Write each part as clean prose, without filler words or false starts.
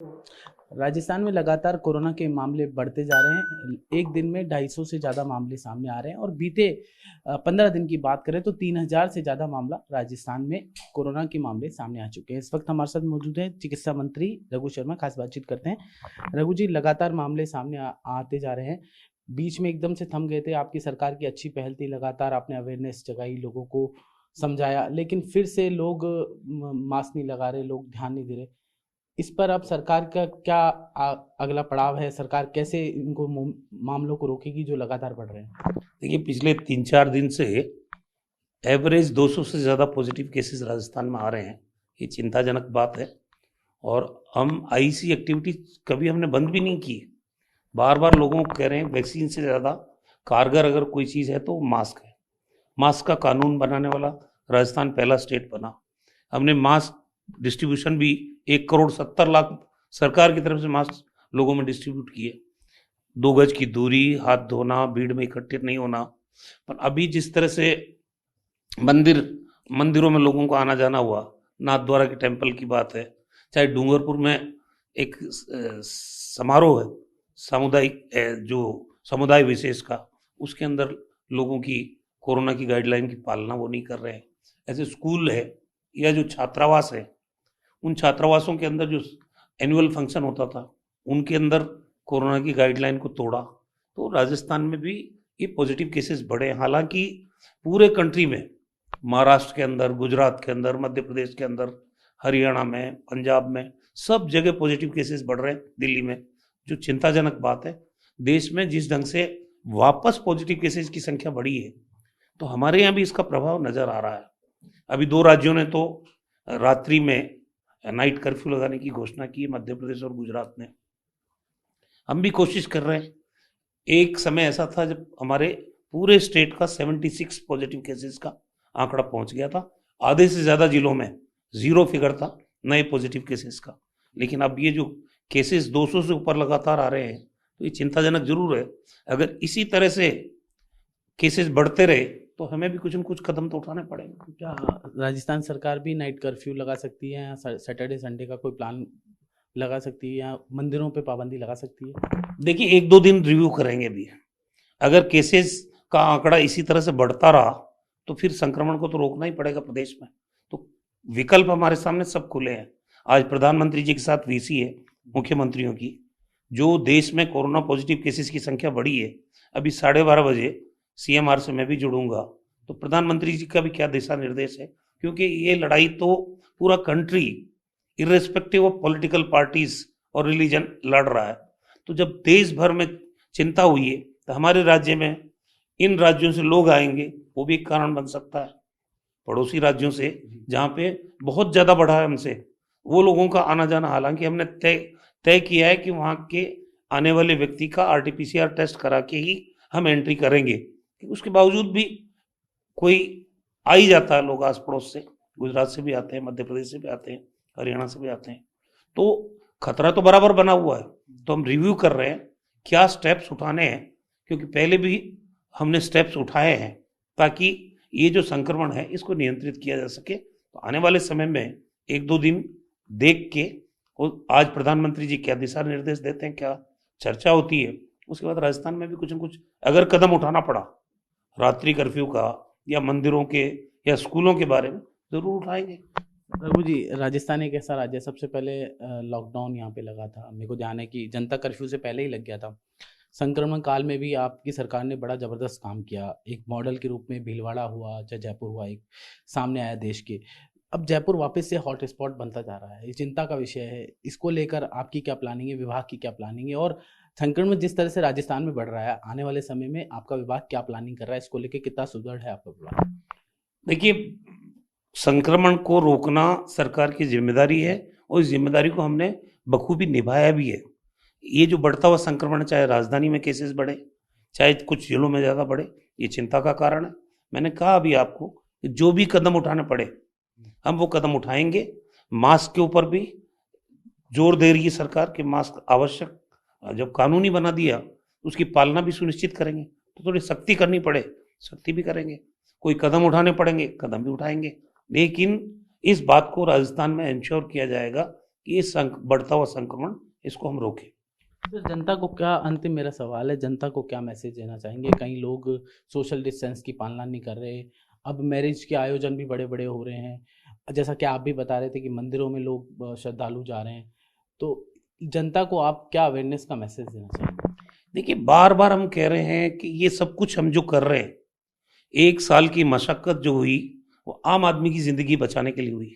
राजस्थान में लगातार कोरोना के मामले बढ़ते जा रहे हैं। एक दिन में 250 से ज़्यादा मामले सामने आ रहे हैं और बीते 15 दिन की बात करें तो 3000 से ज़्यादा मामला राजस्थान में कोरोना के मामले सामने आ चुके हैं। इस वक्त हमारे साथ मौजूद हैं चिकित्सा मंत्री रघु शर्मा। खास बातचीत करते हैं। रघु जी, लगातार मामले सामने आते जा रहे हैं। बीच में एकदम से थम गए थे। आपकी सरकार की अच्छी पहल थी, लगातार आपने अवेयरनेस जगाई, लोगों को समझाया, लेकिन फिर से लोग मास्क नहीं लगा रहे, लोग ध्यान नहीं दे रहे। इस पर अब सरकार का क्या अगला पड़ाव है? सरकार कैसे इनको मामलों को रोकेगी जो लगातार बढ़ रहे हैं? देखिए, पिछले 3-4 दिन से एवरेज 200 से ज़्यादा पॉजिटिव केसेस राजस्थान में आ रहे हैं। ये चिंताजनक बात है और हम आईसी एक्टिविटी कभी हमने बंद भी नहीं की। बार बार लोगों को कह रहे हैं वैक्सीन से ज़्यादा कारगर अगर कोई चीज़ है तो मास्क है। मास्क का कानून बनाने वाला राजस्थान पहला स्टेट बना। हमने मास्क डिस्ट्रीब्यूशन भी 1,70,00,000 सरकार की तरफ से मास्क लोगों में डिस्ट्रीब्यूट किए। 2 गज की दूरी, हाथ धोना, भीड़ में इकट्ठे नहीं होना। पर अभी जिस तरह से मंदिरों में लोगों को आना जाना हुआ, नाथद्वारा के टेम्पल की बात है, चाहे डूंगरपुर में एक समारोह है सामुदायिक, जो समुदाय विशेष का, उसके अंदर लोगों की कोरोना की गाइडलाइन की पालना वो नहीं कर रहे हैं। ऐसे स्कूल है या जो छात्रावास है, उन छात्रावासों के अंदर जो एनुअल फंक्शन होता था उनके अंदर कोरोना की गाइडलाइन को तोड़ा। तो राजस्थान में भी ये पॉजिटिव केसेस बढ़े। हालांकि पूरे कंट्री में, महाराष्ट्र के अंदर, गुजरात के अंदर, मध्य प्रदेश के अंदर, हरियाणा में, पंजाब में, सब जगह पॉजिटिव केसेस बढ़ रहे हैं। दिल्ली में, जो चिंताजनक बात है, देश में जिस ढंग से वापस पॉजिटिव केसेस की संख्या बढ़ी है, तो हमारे यहाँ भी इसका प्रभाव नजर आ रहा है। अभी 2 राज्यों ने तो रात्रि में नाइट कर्फ्यू लगाने की घोषणा की है, मध्य प्रदेश और गुजरात ने। हम भी कोशिश कर रहे हैं। एक समय ऐसा था जब हमारे पूरे स्टेट का 76 पॉजिटिव केसेस का आंकड़ा पहुंच गया था। आधे से ज़्यादा जिलों में 0 फिगर था नए पॉजिटिव केसेस का। लेकिन अब ये जो केसेस 200 से ऊपर लगातार आ रहे हैं, तो ये चिंताजनक जरूर है। अगर इसी तरह से केसेस बढ़ते रहे तो हमें भी कुछ न कुछ कदम तो उठाने पड़ेंगे। क्या राजस्थान सरकार भी नाइट कर्फ्यू लगा सकती है, या सैटरडे संडे का कोई प्लान लगा सकती है, या मंदिरों पे पाबंदी लगा सकती है? देखिए, 1-2 दिन रिव्यू करेंगे भी। अगर केसेस का आंकड़ा इसी तरह से बढ़ता रहा तो फिर संक्रमण को तो रोकना ही पड़ेगा प्रदेश में। तो विकल्प हमारे सामने सब खुले हैं। आज प्रधानमंत्री जी के साथ वीसी है मुख्यमंत्रियों की। जो देश में कोरोना पॉजिटिव केसेस की संख्या बढ़ी है, अभी 12:30 बजे सीएमआर से मैं भी जुड़ूंगा, तो प्रधानमंत्री जी का भी क्या दिशा निर्देश है, क्योंकि ये लड़ाई तो पूरा country irrespective of political parties और रिलीजन लड़ रहा है। तो जब देश भर में चिंता हुई है, तो हमारे राज्य में इन राज्यों से लोग आएंगे, वो भी एक कारण बन सकता है। पड़ोसी राज्यों से जहाँ पे बहुत ज़्यादा बढ़ा है हमसे, वो लोगों का आना जाना, हालांकि हमने तय किया है कि वहाँ के आने वाले व्यक्ति का आरटीपीसीआर टेस्ट करा के ही हम एंट्री करेंगे। उसके बावजूद भी कोई आ ही जाता है, लोग आस पड़ोस से, गुजरात से भी आते हैं, मध्य प्रदेश से भी आते हैं, हरियाणा से भी आते हैं। तो खतरा तो बराबर बना हुआ है। तो हम रिव्यू कर रहे हैं क्या स्टेप्स उठाने हैं, क्योंकि पहले भी हमने स्टेप्स उठाए हैं ताकि ये जो संक्रमण है इसको नियंत्रित किया जा सके। तो आने वाले समय में 1-2 दिन देख के, और आज प्रधानमंत्री जी क्या दिशा निर्देश देते हैं, क्या चर्चा होती है, उसके बाद राजस्थान में भी कुछ न कुछ अगर कदम उठाना पड़ा रात्रि कर्फ्यू का या मंदिरों के या स्कूलों के बारे में, जरूर उठाएंगे। रघु जी, राजस्थान एक ऐसा राज्य है, सबसे पहले लॉकडाउन यहाँ पे लगा था। मेरे को ध्यान है कि जनता कर्फ्यू से पहले ही लग गया था। संक्रमण काल में भी आपकी सरकार ने बड़ा जबरदस्त काम किया। एक मॉडल के रूप में भीलवाड़ा हुआ, चाहे जयपुर हुआ, एक सामने आया देश के। अब जयपुर वापस से हॉट स्पॉट बनता जा रहा है, ये चिंता का विषय है। इसको लेकर आपकी क्या प्लानिंग है, विभाग की क्या प्लानिंग है, और संक्रमण जिस तरह से राजस्थान में बढ़ रहा है, आने वाले समय में आपका विभाग क्या प्लानिंग कर रहा है? इसको लेकर कितना सुदृढ़ है आपका विभाग? देखिए, संक्रमण को रोकना सरकार की जिम्मेदारी है और इस जिम्मेदारी को हमने बखूबी निभाया भी है। ये जो बढ़ता हुआ संक्रमण, चाहे राजधानी में केसेस बढ़े, चाहे कुछ जिलों में ज़्यादा बढ़े, ये चिंता का कारण है। मैंने कहा अभी आपको कि जो भी कदम उठाने पड़े हम वो कदम उठाएंगे। मास्क के ऊपर भी जोर दे रही है सरकार कि मास्क आवश्यक, जब कानूनी बना दिया उसकी पालना भी सुनिश्चित करेंगे। तो थोड़ी सख्ती करनी पड़े, सख्ती भी करेंगे। कोई कदम उठाने पड़ेंगे, कदम भी उठाएंगे। लेकिन इस बात को राजस्थान में इंश्योर किया जाएगा कि ये बढ़ता हुआ संक्रमण इसको हम रोकें। तो जनता को क्या, अंतिम मेरा सवाल है, जनता को क्या मैसेज देना चाहेंगे? कई लोग सोशल डिस्टेंस की पालना नहीं कर रहे, अब मैरिज के आयोजन भी बड़े बड़े हो रहे हैं, जैसा कि आप भी बता रहे थे कि मंदिरों में लोग श्रद्धालु जा रहे हैं, तो जनता को आप क्या अवेयरनेस का मैसेज देना चाहेंगे? देखिए, बार बार हम कह रहे हैं कि ये सब कुछ हम जो कर रहे हैं, 1 साल की मशक्कत जो हुई वो आम आदमी की जिंदगी बचाने के लिए हुई।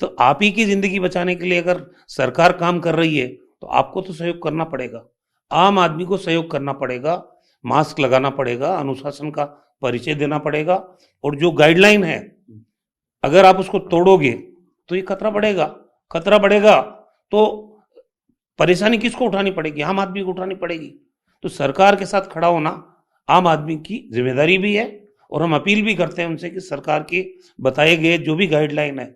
तो आप ही की जिंदगी बचाने के लिए अगर सरकार काम कर रही है तो आपको तो सहयोग करना पड़ेगा, आम आदमी को सहयोग करना पड़ेगा, मास्क लगाना पड़ेगा, अनुशासन का परिचय देना पड़ेगा, और जो गाइडलाइन है अगर आप उसको तोड़ोगे तो ये खतरा बढ़ेगा तो परेशानी किसको उठानी पड़ेगी? आम आदमी को उठानी पड़ेगी। तो सरकार के साथ खड़ा होना आम आदमी की जिम्मेदारी भी है, और हम अपील भी करते हैं उनसे कि सरकार के बताए गए जो भी गाइडलाइन है,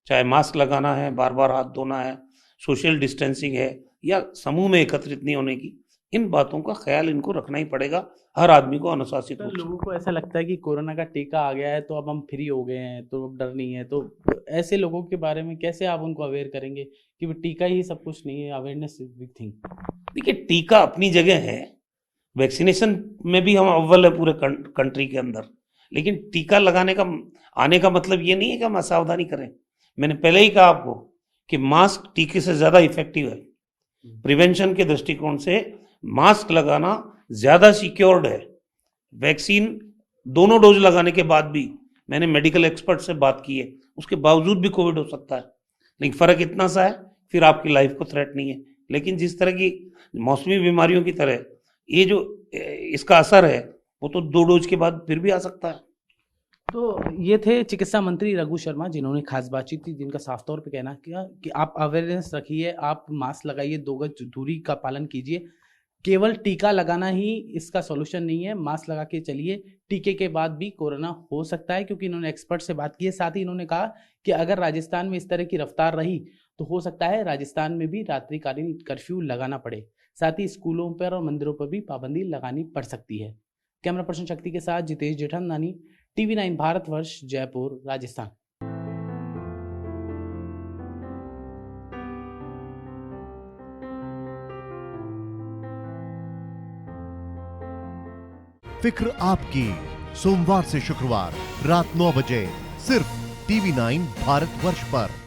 चाहे मास्क लगाना है, बार बार हाथ धोना है, सोशल डिस्टेंसिंग है, या समूह में एकत्रित नहीं होने की, इन बातों का ख्याल इनको रखना ही पड़ेगा, हर आदमी को अनुशासित तो रूप से। लोगों को ऐसा लगता है कि कोरोना का टीका आ गया है तो अब हम फ्री हो गए हैं, तो अब डर नहीं है, तो ऐसे लोगों के बारे में कैसे आप उनको अवेयर करेंगे कि वो टीका ही सब कुछ नहीं है, अवेयरनेस इज बिग थिंग? देखिए, टीका अपनी जगह है, वैक्सीनेशन में भी हम अव्वल है पूरे कंट्री के अंदर, लेकिन टीका लगाने का आने का मतलब ये नहीं है कि हम असावधानी करें। मैंने पहले ही कहा आपको कि मास्क टीके से ज्यादा इफेक्टिव है। प्रिवेंशन के दृष्टिकोण से मास्क लगाना ज्यादा सिक्योर्ड है। वैक्सीन दोनों डोज लगाने के बाद भी, मैंने मेडिकल एक्सपर्ट से बात की है, उसके बावजूद भी कोविड हो सकता है, लेकिन फर्क इतना सा है, फिर आपकी लाइफ को थ्रेट नहीं है। लेकिन जिस तरह की मौसमी बीमारियों की तरह ये जो इसका असर है वो तो 2 डोज के बाद फिर भी आ सकता है। तो ये थे चिकित्सा मंत्री रघु शर्मा, जिन्होंने खास बातचीत की, जिनका साफ तौर पे कहना किया कि आप अवेयरनेस रखिए, आप मास्क लगाइए, 2 गज दूरी का पालन कीजिए, केवल टीका लगाना ही इसका सॉल्यूशन नहीं है, मास्क लगा के चलिए, टीके के बाद भी कोरोना हो सकता है, क्योंकि इन्होंने एक्सपर्ट से बात की है। साथ ही इन्होंने कहा कि अगर राजस्थान में इस तरह की रफ्तार रही तो हो सकता है राजस्थान में भी रात्रिकालीन कर्फ्यू लगाना पड़े, साथ ही स्कूलों पर और मंदिरों पर भी पाबंदी लगानी पड़ सकती है। कैमरा पर्सन शक्ति के साथ जितेश जेठमलानी, TV9 भारतवर्ष, जयपुर, राजस्थान। फिक्र आपकी, सोमवार से शुक्रवार रात 9 बजे सिर्फ TV9 भारतवर्ष पर।